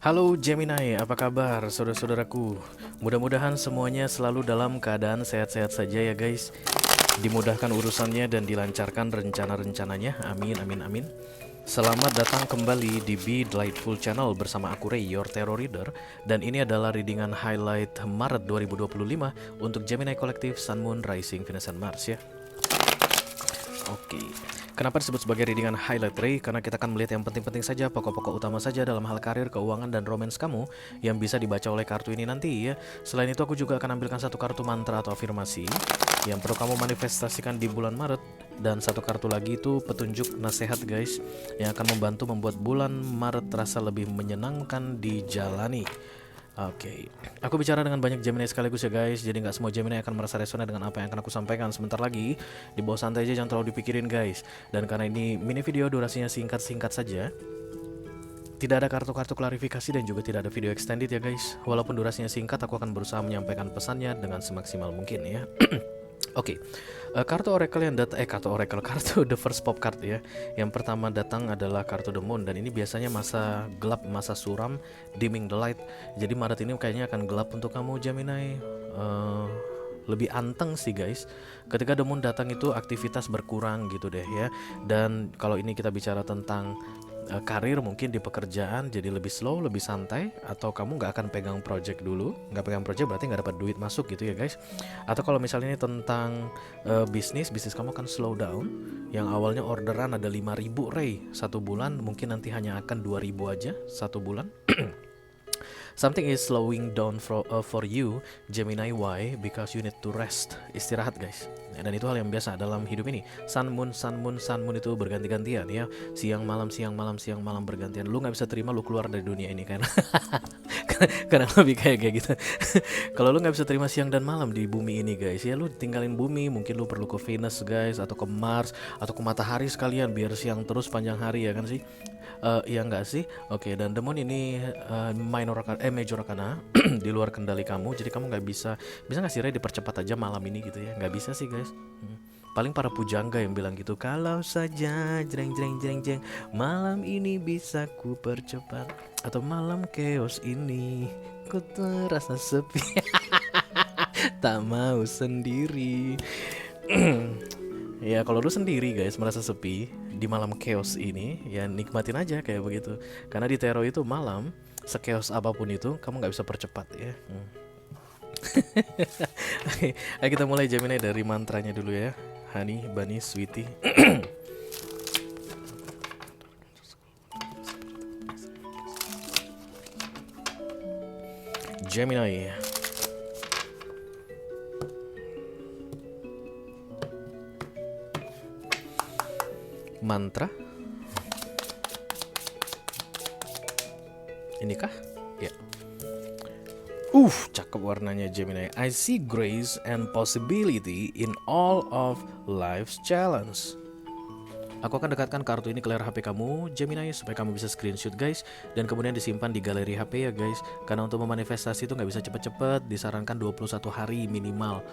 Halo Gemini, apa kabar saudara-saudaraku? Mudah-mudahan semuanya selalu dalam keadaan sehat-sehat saja ya guys. Dimudahkan urusannya dan dilancarkan rencana-rencananya. Amin, amin, amin. Selamat datang kembali di Be Delightful Channel bersama aku Ray, your Terror Reader. Dan ini adalah readingan highlight Maret 2025 untuk Gemini Collective Sun Moon Rising Venus and Mars ya. Oke. Kenapa disebut sebagai readingan highlight ray? Karena kita akan melihat yang penting-penting saja, pokok-pokok utama saja dalam hal karir, keuangan, dan romance kamu yang bisa dibaca oleh kartu ini nanti ya. Selain itu aku juga akan ambilkan satu kartu mantra atau afirmasi yang perlu kamu manifestasikan di bulan Maret. Dan satu kartu lagi itu petunjuk nasihat guys, yang akan membantu membuat bulan Maret terasa lebih menyenangkan dijalani. Oke, aku bicara dengan banyak Gemini sekaligus ya guys. Jadi nggak semua Gemini akan merasa resonan dengan apa yang akan aku sampaikan sebentar lagi. Di bawah santai aja, jangan terlalu dipikirin guys. Dan karena ini mini video durasinya singkat-singkat saja, tidak ada kartu-kartu klarifikasi dan juga tidak ada video extended ya guys. Walaupun durasinya singkat, aku akan berusaha menyampaikan pesannya dengan semaksimal mungkin ya. Oke, kartu oracle yang kartu oracle, kartu the first pop card ya. Yang pertama datang adalah kartu the moon, dan ini biasanya masa gelap, masa suram, dimming the light. Jadi Maret ini kayaknya akan gelap untuk kamu Gemini. Lebih anteng sih guys. Ketika the moon datang itu aktivitas berkurang gitu deh ya. Dan kalau ini kita bicara tentang karir, mungkin di pekerjaan jadi lebih slow, lebih santai, atau kamu nggak akan pegang project dulu. Nggak pegang project berarti nggak dapat duit masuk gitu ya guys. Atau kalau misalnya ini tentang bisnis kamu akan slow down. Yang awalnya orderan ada 5.000 Ray satu bulan, mungkin nanti hanya akan 2.000 aja satu bulan. Something is slowing down for you, Gemini. Why? Because you need to rest. Istirahat guys. Dan itu hal yang biasa dalam hidup ini. Sun moon, sun moon, sun moon itu berganti-gantian ya. Siang malam, siang malam, siang malam bergantian. Lu nggak bisa terima lu keluar dari dunia ini kan? Karena lebih kayak gitu. Kalau lu nggak bisa terima siang dan malam di bumi ini guys, ya lu tinggalin bumi. Mungkin lu perlu ke Venus guys, atau ke Mars, atau ke matahari sekalian biar siang terus panjang hari ya kan sih. Iya enggak sih? Oke, dan demon ini major arcana di luar kendali kamu. Jadi kamu nggak bisa nggak sih Ray dipercepat aja malam ini gitu ya? Nggak bisa sih guys. Paling para pujangga yang bilang gitu, kalau saja jreng jreng jreng jreng malam ini bisa ku percepat, atau malam chaos ini ku terasa sepi. Tak mau sendiri. Ya kalau lu sendiri guys merasa sepi di malam chaos ini, ya nikmatin aja kayak begitu. Karena di Tero itu malam, sechaos apapun itu kamu nggak bisa percepat ya. Oke, ayo kita mulai Gemini dari mantranya dulu ya. Honey, Bunny, Sweetie. Gemini. Mantra. Inikah? Ya. Cakep warnanya Gemini. I see grace and possibility in all of life's challenge. Aku akan dekatkan kartu ini ke layar HP kamu Gemini supaya kamu bisa screenshot guys, dan kemudian disimpan di galeri HP ya guys. Karena untuk memanifestasi itu nggak bisa cepet-cepet, disarankan 21 hari minimal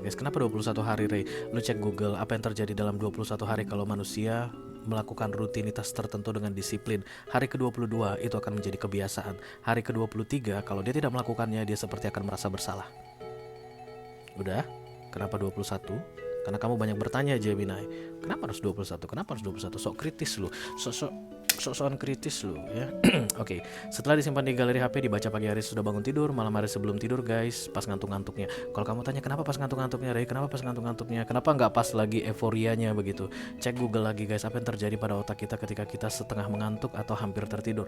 guys. Kenapa 21 hari Ray? Lu cek Google apa yang terjadi dalam 21 hari kalau manusia melakukan rutinitas tertentu dengan disiplin. Hari ke-22 itu akan menjadi kebiasaan. Hari ke-23 kalau dia tidak melakukannya, dia seperti akan merasa bersalah. Udah? Kenapa 21? Karena kamu banyak bertanya Gemini, kenapa harus 21? Kenapa harus 21? Sok kritis lu. Sok-sokan kritis lu ya. Oke, setelah disimpan di galeri HP, dibaca pagi hari sudah bangun tidur, malam hari sebelum tidur guys, pas ngantuk-ngantuknya. Kalau kamu tanya kenapa pas ngantuk-ngantuknya Ray, kenapa pas ngantuk-ngantuknya, kenapa nggak pas lagi euforianya begitu, cek Google lagi guys, apa yang terjadi pada otak kita ketika kita setengah mengantuk atau hampir tertidur.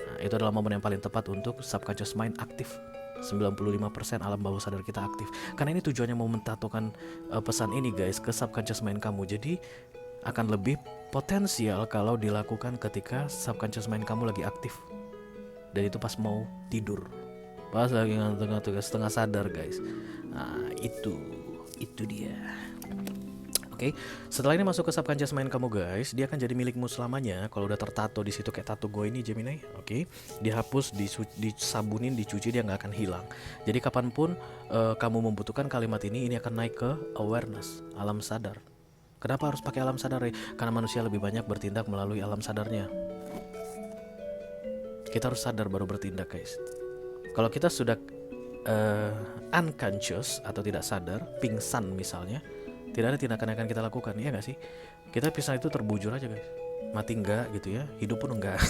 Nah, itu adalah momen yang paling tepat untuk subconscious mind aktif. 95% alam bawah sadar kita aktif. Karena ini tujuannya mau mentatokan pesan ini guys ke subconscious mind kamu. Jadi akan lebih potensial kalau dilakukan ketika subconscious mind kamu lagi aktif. Dan itu pas mau tidur, pas lagi ngantuk-ngantuk, setengah sadar guys. Nah itu dia. Oke, setelah ini masuk ke subconscious mind kamu guys, dia akan jadi milikmu selamanya. Kalau udah tertato di situ kayak tato gue ini Gemini, oke, dihapus, disabunin, dicuci, dia nggak akan hilang. Jadi kapanpun kamu membutuhkan kalimat ini akan naik ke awareness, alam sadar. Kenapa harus pakai alam sadar? Karena manusia lebih banyak bertindak melalui alam sadarnya. Kita harus sadar baru bertindak guys. Kalau kita sudah unconscious atau tidak sadar, pingsan misalnya, tidak ada tindakan yang akan kita lakukan, ya nggak sih? Kita pingsan itu terbujur aja guys, mati enggak gitu ya, hidup pun enggak.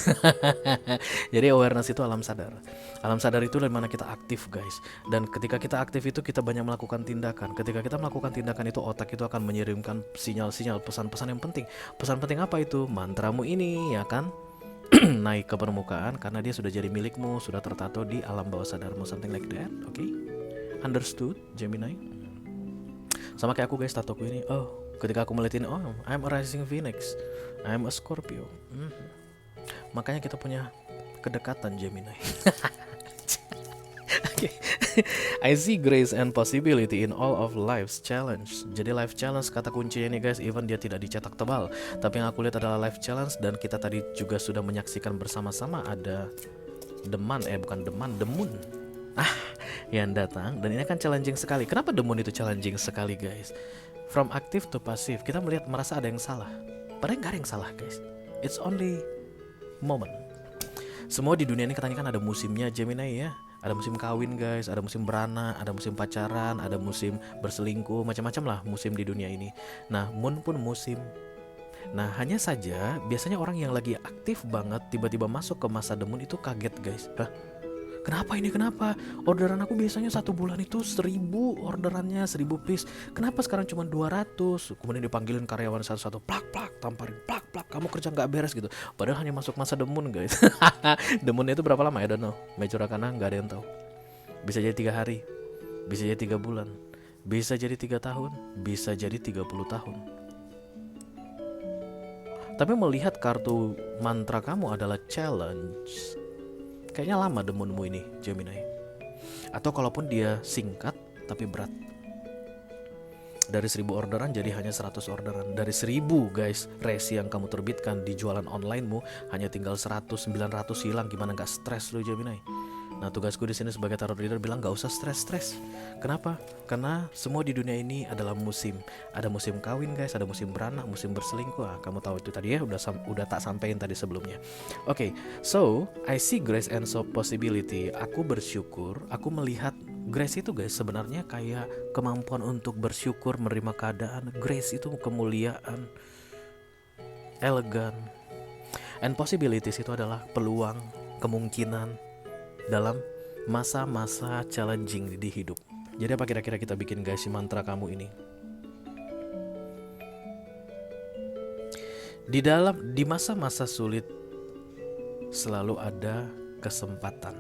Jadi awareness itu alam sadar. Alam sadar itu dimana kita aktif guys. Dan ketika kita aktif itu kita banyak melakukan tindakan. Ketika kita melakukan tindakan itu otak itu akan mengirimkan sinyal-sinyal, pesan-pesan yang penting. Pesan penting apa itu? Mantramu ini ya kan naik ke permukaan karena dia sudah jadi milikmu, sudah tertato di alam bawah sadarmu, something like that. Oke, understood Gemini? Sama kayak aku guys, tatoku ini. Oh, ketika aku melihat ini, oh, I'm a rising phoenix, I'm a Scorpio. Makanya kita punya kedekatan Gemini. Okay. I see grace and possibility in all of life's challenge. Jadi life challenge kata kuncinya nih guys, even dia tidak dicetak tebal, tapi yang aku lihat adalah life challenge. Dan kita tadi juga sudah menyaksikan bersama-sama ada the moon yang datang. Dan ini akan challenging sekali. Kenapa the moon itu challenging sekali guys? From active to passive, kita merasa ada yang salah, padahal gak ada yang salah guys. It's only moment. Semua di dunia ini katanya kan ada musimnya Gemini ya. Ada musim kawin guys, ada musim beranak, ada musim pacaran, ada musim berselingkuh, macam-macam lah musim di dunia ini. Nah, moon pun musim. Nah, hanya saja biasanya orang yang lagi aktif banget tiba-tiba masuk ke masa the moon itu kaget guys. Hah? Kenapa ini? Kenapa? Orderan aku biasanya 1 bulan itu 1000 orderannya, 1000 piece. Kenapa sekarang cuma 200? Kemudian dipanggilin karyawan satu-satu, plak, tamparin, plak, kamu kerja nggak beres gitu. Padahal hanya masuk masa the moon guys. The moon itu berapa lama? I don't know. Major Arcana nggak ada yang tahu. Bisa jadi 3 hari, bisa jadi 3 bulan, bisa jadi 3 tahun, bisa jadi 30 tahun. Tapi melihat kartu mantra kamu adalah challenge, kayaknya lama the moonmu ini Gemini. Atau kalaupun dia singkat tapi berat. Dari 1000 orderan jadi hanya 100 orderan. Dari 1000 guys resi yang kamu terbitkan di jualan onlinemu hanya tinggal 100, 900 hilang. Gimana gak stres lu Gemini? Nah, tugasku di sini sebagai tarot reader bilang gak usah stres. Kenapa? Karena semua di dunia ini adalah musim. Ada musim kawin guys, ada musim beranak, musim berselingkuh. Kamu tahu itu tadi ya, udah tak sampein tadi sebelumnya. Oke, so I see grace and so possibility. Aku bersyukur, aku melihat grace itu guys sebenarnya kayak kemampuan untuk bersyukur, menerima keadaan. Grace itu kemuliaan, elegan. And possibilities itu adalah peluang, kemungkinan dalam masa-masa challenging di hidup. Jadi apa kira-kira kita bikin guys si mantra kamu ini? Di masa-masa sulit selalu ada kesempatan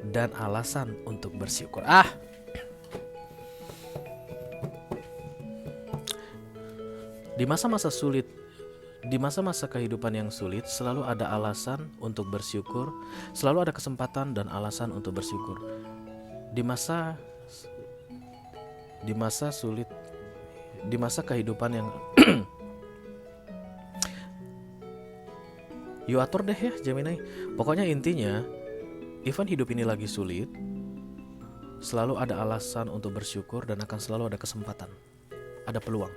dan alasan untuk bersyukur. Di masa-masa sulit, di masa-masa kehidupan yang sulit selalu ada alasan untuk bersyukur, selalu ada kesempatan dan alasan untuk bersyukur. Di masa sulit, di masa kehidupan yang you atur deh ya Gemini. Pokoknya intinya, even hidup ini lagi sulit, selalu ada alasan untuk bersyukur dan akan selalu ada kesempatan, ada peluang.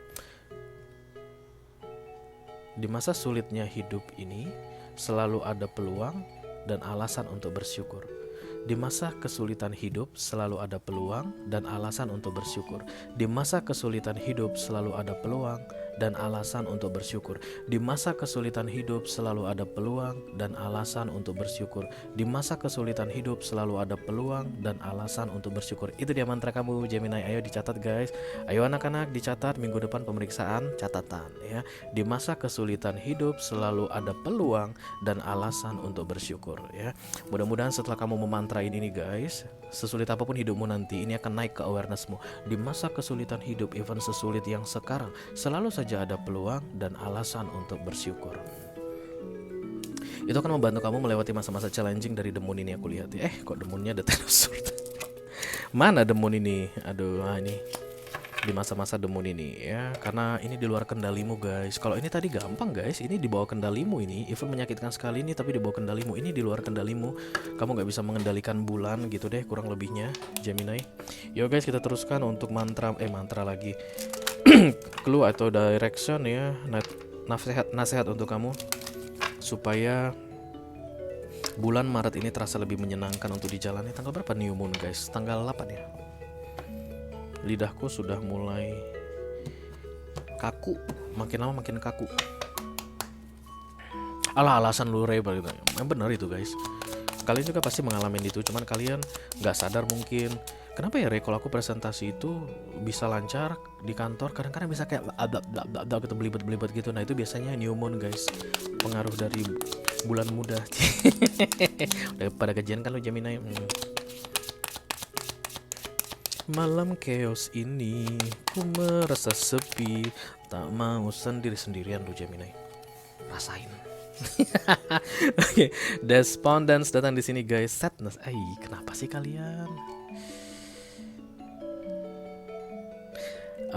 Di masa sulitnya hidup ini selalu ada peluang dan alasan untuk bersyukur. Di masa kesulitan hidup selalu ada peluang dan alasan untuk bersyukur. Di masa kesulitan hidup selalu ada peluang dan alasan untuk bersyukur. Di masa kesulitan hidup selalu ada peluang dan alasan untuk bersyukur. Di masa kesulitan hidup selalu ada peluang dan alasan untuk bersyukur. Itu dia mantra kamu Gemini. Ayo dicatat guys. Ayo anak-anak dicatat, minggu depan pemeriksaan catatan ya. Di masa kesulitan hidup selalu ada peluang dan alasan untuk bersyukur ya. Mudah-mudahan setelah kamu memantrain ini guys, sesulit apapun hidupmu nanti, ini akan naik ke awarenessmu. Di masa kesulitan hidup, even sesulit yang sekarang, selalu saja ada peluang dan alasan untuk bersyukur. Itu akan membantu kamu melewati masa-masa challenging dari the moon ini aku lihat ya. Kok the moonnya ada Ten of Swords? Mana the moon ini? Aduh, ini di masa-masa the moon ini ya, karena ini di luar kendalimu guys. Kalau ini tadi gampang guys, ini di bawah kendalimu ini. Even menyakitkan sekali ini tapi di bawah kendalimu. Ini di luar kendalimu. Kamu gak bisa mengendalikan bulan gitu deh kurang lebihnya Gemini. Yo guys, kita teruskan untuk mantra lagi. Clue atau direction ya, nasihat untuk kamu supaya Bulan Maret ini terasa lebih menyenangkan untuk dijalani. Tanggal berapa New Moon guys? Tanggal 8 ya. Lidahku sudah mulai kaku, makin lama makin kaku. Alah, alasan lu Ray gitu. Bener itu guys. Kalian juga pasti mengalami itu, cuman kalian nggak sadar mungkin. Kenapa ya Ray kalau aku presentasi itu bisa lancar di kantor, kadang-kadang bisa kayak ada gitu, belibet-belibet gitu. Nah itu biasanya New Moon guys, pengaruh dari bulan muda. Udah pada gajian kan lu Gemini. Malam chaos ini ku merasa sepi, tak mau sendiri-sendirian lu Gemini. Rasain. Oke, Despondence datang di sini guys. Sadness. Kenapa sih kalian?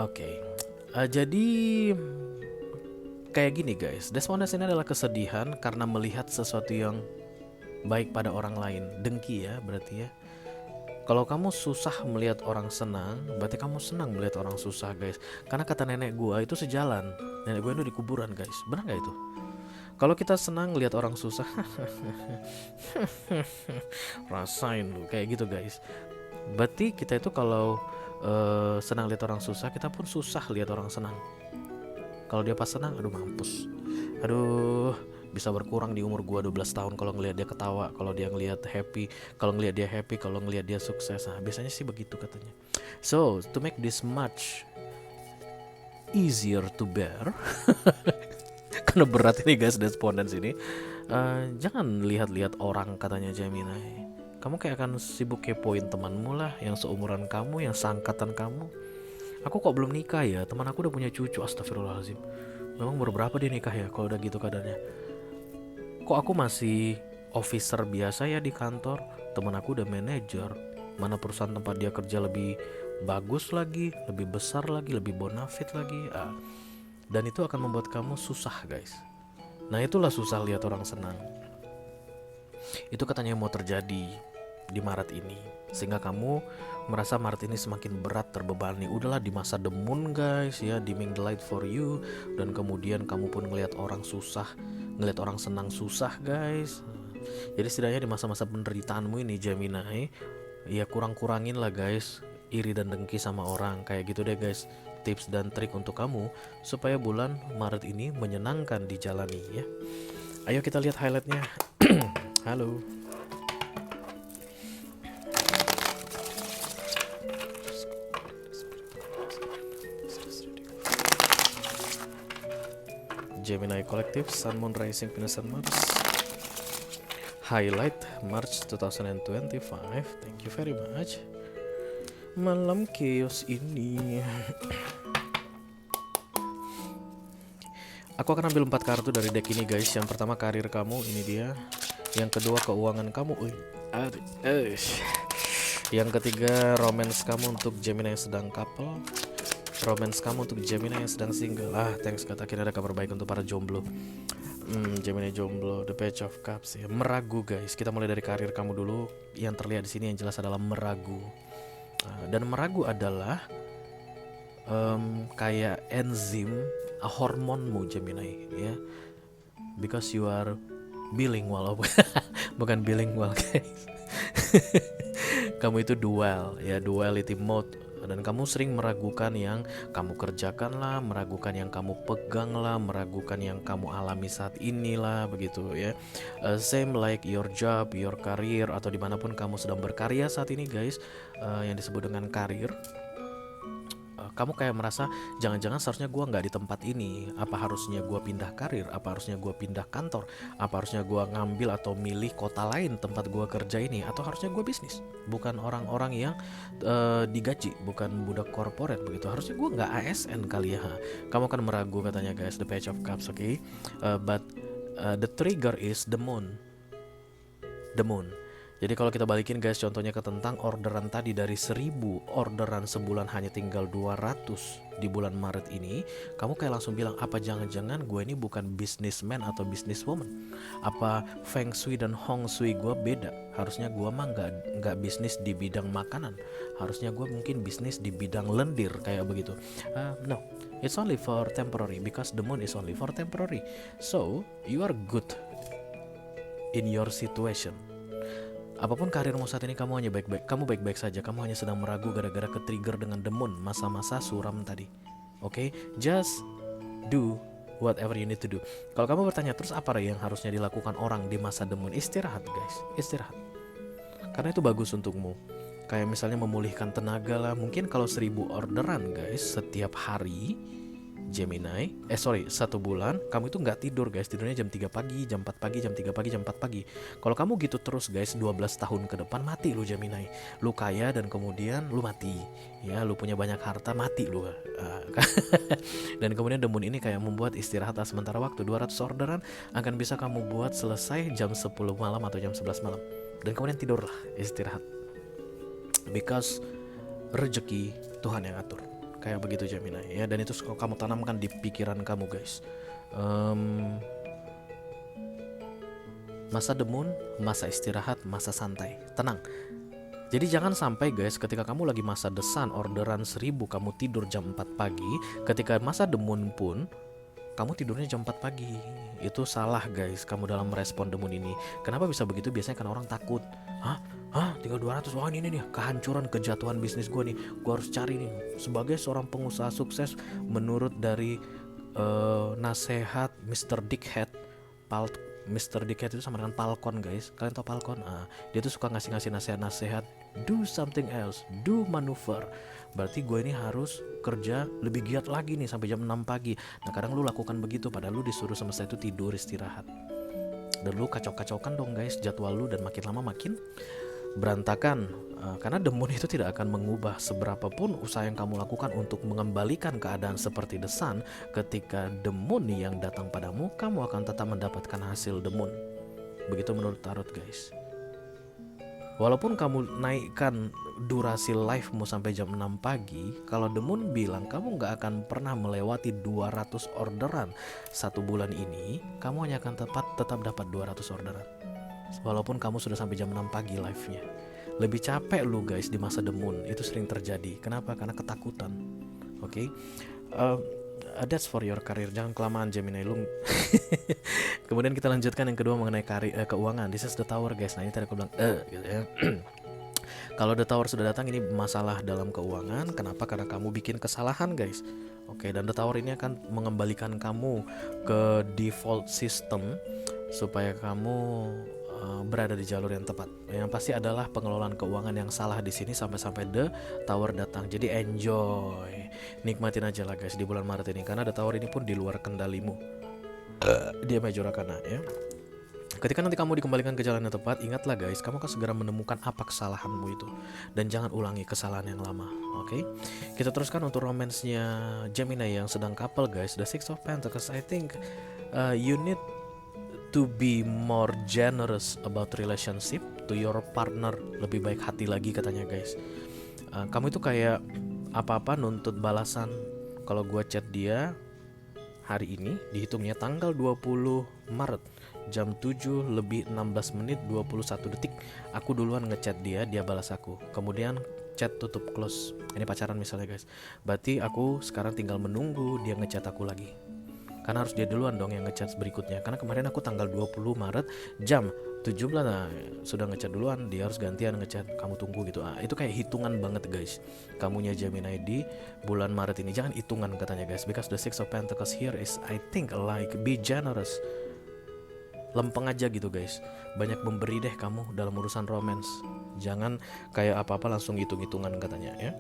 Oke. Jadi kayak gini guys. Despondence ini adalah kesedihan karena melihat sesuatu yang baik pada orang lain. Dengki ya berarti ya. Kalau kamu susah melihat orang senang, berarti kamu senang melihat orang susah guys. Karena kata nenek gua itu sejalan. Nenek gua itu di kuburan guys. Benar gak itu? Kalau kita senang lihat orang susah, rasain lu kayak gitu guys. Berarti kita itu kalau senang lihat orang susah, kita pun susah lihat orang senang. Kalau dia pas senang, aduh mampus. Aduh, bisa berkurang di umur gua 12 tahun kalau ngelihat dia ketawa, kalau dia ngelihat happy, kalau ngelihat dia happy, kalau ngelihat dia sukses. Nah, biasanya sih begitu katanya. So, to make this much easier to bear. Karena berat ini guys Despondence ini. Jangan lihat-lihat orang katanya Gemini. Kamu kayak akan sibuk kepoin temanmu lah, yang seumuran kamu, yang seangkatan kamu. Aku kok belum nikah ya, teman aku udah punya cucu. Astagfirullahaladzim. Memang baru berapa dia nikah ya kalau udah gitu keadaannya. Kok aku masih officer biasa ya di kantor, teman aku udah manajer. Mana perusahaan tempat dia kerja lebih bagus lagi, lebih besar lagi, lebih bonafit lagi. Dan itu akan membuat kamu susah guys. Nah itulah susah lihat orang senang. Itu katanya mau terjadi di Maret ini, sehingga kamu merasa Maret ini semakin berat, terbebani. Udahlah di masa the moon guys ya, dimming the light for you. Dan kemudian kamu pun ngelihat orang susah, ngelihat orang senang susah guys. Jadi setidaknya di masa-masa penderitaanmu ini Gemini, ya kurang-kurangin lah guys iri dan dengki sama orang. Kayak gitu deh guys, tips dan trik untuk kamu supaya bulan Maret ini menyenangkan dijalani ya. Ayo kita lihat highlightnya. Halo. Gemini Collective, Sun Moon Rising Venus and Mars. Highlight March 2025. Thank you very much. Malam chaos ini. Aku akan ambil 4 kartu dari deck ini guys. Yang pertama karir kamu, ini dia. Yang kedua keuangan kamu. Yang ketiga romance kamu untuk Gemini yang sedang couple. Romance kamu untuk Gemini yang sedang single. Thanks, kata kira ada kabar baik untuk para jomblo. Gemini jomblo, the Page of Cups ya. Meragu guys. Kita mulai dari karir kamu dulu. Yang terlihat di sini yang jelas adalah meragu. Dan meragu adalah kayak enzim hormonmu Gemini ya. Because you are bilingual. Bukan bilingual guys. Kamu itu dual ya, duality mode. Dan kamu sering meragukan yang kamu kerjakan lah, meragukan yang kamu pegang lah, meragukan yang kamu alami saat inilah, begitu ya. Same like your job, your career, atau dimanapun kamu sedang berkarya saat ini guys, yang disebut dengan karir. Kamu kayak merasa jangan-jangan seharusnya gue nggak di tempat ini. Apa harusnya gue pindah karir? Apa harusnya gue pindah kantor? Apa harusnya gue ngambil atau milih kota lain tempat gue kerja ini? Atau harusnya gue bisnis? Bukan orang-orang yang digaji, bukan budak korporat begitu. Harusnya gue nggak ASN kali ya. Kamu akan meragu katanya guys, the Page of Cups, okay? But the trigger is the moon. The moon. Jadi kalau kita balikin guys contohnya ke tentang orderan tadi, dari 1000 orderan sebulan hanya tinggal 200 di bulan Maret ini. Kamu kayak langsung bilang, apa jangan-jangan gue ini bukan businessman atau businesswoman? Apa feng shui dan hong shui gue beda? Harusnya gue mah nggak bisnis di bidang makanan. Harusnya gue mungkin bisnis di bidang lendir kayak begitu. No, it's only for temporary because the moon is only for temporary. So you are good in your situation. Apapun karirmu saat ini, kamu baik-baik saja. Kamu hanya sedang meragu gara-gara ke-trigger dengan demun masa-masa suram tadi. Oke, just do whatever you need to do. Kalau kamu bertanya terus apa yang harusnya dilakukan orang di masa demun, istirahat guys, istirahat. Karena itu bagus untukmu. Kayak misalnya memulihkan tenaga lah. Mungkin kalau 1000 orderan guys setiap hari Gemini, 1 bulan kamu itu nggak tidur guys, tidurnya jam 3 pagi, jam 4 pagi, jam 3 pagi, jam 4 pagi. Kalau kamu gitu terus guys, 12 tahun ke depan mati lu Gemini. Lu kaya dan kemudian lu mati. Ya, lu punya banyak harta, mati lu. Dan kemudian demun ini kayak membuat istirahat sementara waktu. 200 orderan akan bisa kamu buat selesai jam 10 malam atau jam 11 malam. Dan kemudian tidurlah, istirahat. Because rezeki Tuhan yang atur. Kayak begitu Gemini ya, dan itu kamu tanamkan di pikiran kamu guys. Masa demun, masa istirahat, masa santai, tenang. Jadi jangan sampai guys, ketika kamu lagi masa desan orderan 1000 kamu tidur jam 4 pagi. Ketika masa demun pun kamu tidurnya jam 4 pagi. Itu salah guys, kamu dalam merespon demun ini. Kenapa bisa begitu? Biasanya kan orang takut. Tinggal 200, wah ini nih kehancuran, kejatuhan bisnis gue nih, gue harus cari nih. Sebagai seorang pengusaha sukses, menurut dari nasihat Mr. Dickhead, Mr. Dickhead itu sama dengan Falcon guys. Kalian tau Falcon? Dia tuh suka ngasih nasihat, do something else, do maneuver. Berarti gue ini harus kerja lebih giat lagi nih sampai jam 6 pagi. Nah kadang lu lakukan begitu, padahal lu disuruh semesta itu tidur, istirahat. Dan lu kacau-kacaukan dong guys jadwal lu, dan makin lama makin berantakan. Karena demun itu tidak akan mengubah seberapapun usaha yang kamu lakukan untuk mengembalikan keadaan seperti the sun. Ketika demun yang datang padamu, kamu akan tetap mendapatkan hasil demun. Begitu menurut tarot guys. Walaupun kamu naikkan durasi live-mu sampai jam 6 pagi, kalau demun bilang kamu gak akan pernah melewati 200 orderan 1 bulan ini, kamu hanya akan tetap dapat 200 orderan. Walaupun kamu sudah sampai jam 6 pagi live-nya. Lebih capek lu guys di masa demun. Itu sering terjadi. Kenapa? Karena ketakutan. Oke. That's for your career. Jangan kelamaan Gemini lu. Kemudian kita lanjutkan yang kedua mengenai keuangan. This is the tower guys. Nah ini tadi aku bilang gitu ya. Kalau the tower sudah datang, ini masalah dalam keuangan. Kenapa? Karena kamu bikin kesalahan guys. Oke, dan the tower ini akan mengembalikan kamu ke default system supaya kamu berada di jalur yang tepat. Yang pasti adalah pengelolaan keuangan yang salah di sini sampai the tower datang. Jadi enjoy, nikmatin aja lah guys di bulan Maret ini, karena the tower ini pun di luar kendalimu. Dia major arcana ya. Ketika nanti kamu dikembalikan ke jalan yang tepat, ingatlah guys, kamu akan segera menemukan apa kesalahanmu itu, dan jangan ulangi kesalahan yang lama. Oke? Kita teruskan untuk romansnya Gemini yang sedang couple guys. The Six of Pentacles. I think you need to be more generous about relationship to your partner. Lebih baik hati lagi katanya guys. Kamu itu kayak apa-apa nuntut balasan. Kalau gue chat dia hari ini, dihitungnya tanggal 20 Maret jam 7 lebih 16 menit 21 detik, aku duluan ngechat dia, dia balas aku. Kemudian chat tutup, close. Ini pacaran misalnya guys. Berarti aku sekarang tinggal menunggu dia ngechat aku lagi. Karena harus dia duluan dong yang ngechat berikutnya. Karena kemarin aku tanggal 20 Maret jam 17 sudah ngechat duluan, dia harus gantian ngechat, kamu tunggu gitu. Itu kayak hitungan banget guys. Kamunya Gemini di bulan Maret ini jangan hitungan katanya guys. Because the Six of Pentacles here is I think like be generous. Lempeng aja gitu guys. Banyak memberi deh kamu dalam urusan romance. Jangan kayak apa-apa langsung hitung-hitungan katanya ya.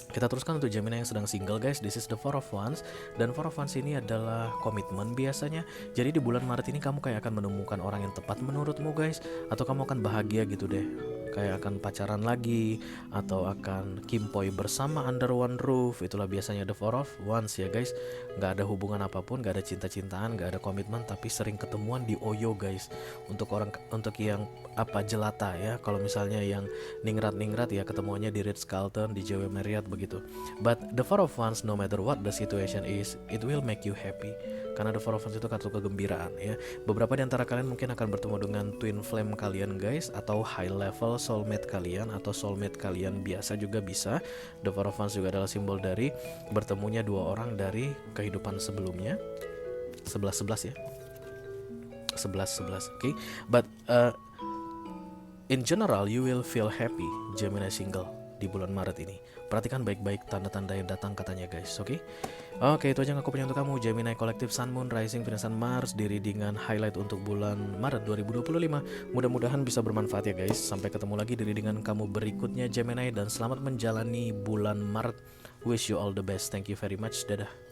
Kita teruskan untuk Gemini yang sedang single guys. This is the Four of Wands. Dan Four of Wands ini adalah komitmen biasanya. Jadi di bulan Maret ini kamu kayak akan menemukan orang yang tepat menurutmu guys. Atau kamu akan bahagia gitu deh. Kayak akan pacaran lagi, atau akan kimpoi bersama under one roof. Itulah biasanya the Four of Wands ya guys. Gak ada hubungan apapun, gak ada cinta-cintaan, gak ada komitmen, tapi sering ketemuan di Oyo guys. Untuk yang jelata ya. Kalau misalnya yang ningrat-ningrat ya ketemuannya di Ritz-Carlton, di JW Marriott begitu. But the Four of Wands, no matter what the situation is, it will make you happy. Karena the Four of Wands itu kartu kegembiraan ya. Beberapa di antara kalian mungkin akan bertemu dengan twin flame kalian guys, atau high level soulmate kalian, atau soulmate kalian biasa juga bisa. The Four of Wands juga adalah simbol dari bertemunya dua orang dari kehidupan sebelumnya. 11-11 ya. 11 oke. But in general you will feel happy Gemini single di bulan Maret ini. Perhatikan baik-baik tanda-tanda yang datang katanya guys, oke? Oke, itu aja yang aku punya untuk kamu Gemini Kolektif Sun, Moon, Rising, Venus, dan Mars di readingan highlight untuk bulan Maret 2025. Mudah-mudahan bisa bermanfaat ya guys. Sampai ketemu lagi di readingan kamu berikutnya Gemini, dan selamat menjalani bulan Maret. Wish you all the best. Thank you very much. Dadah.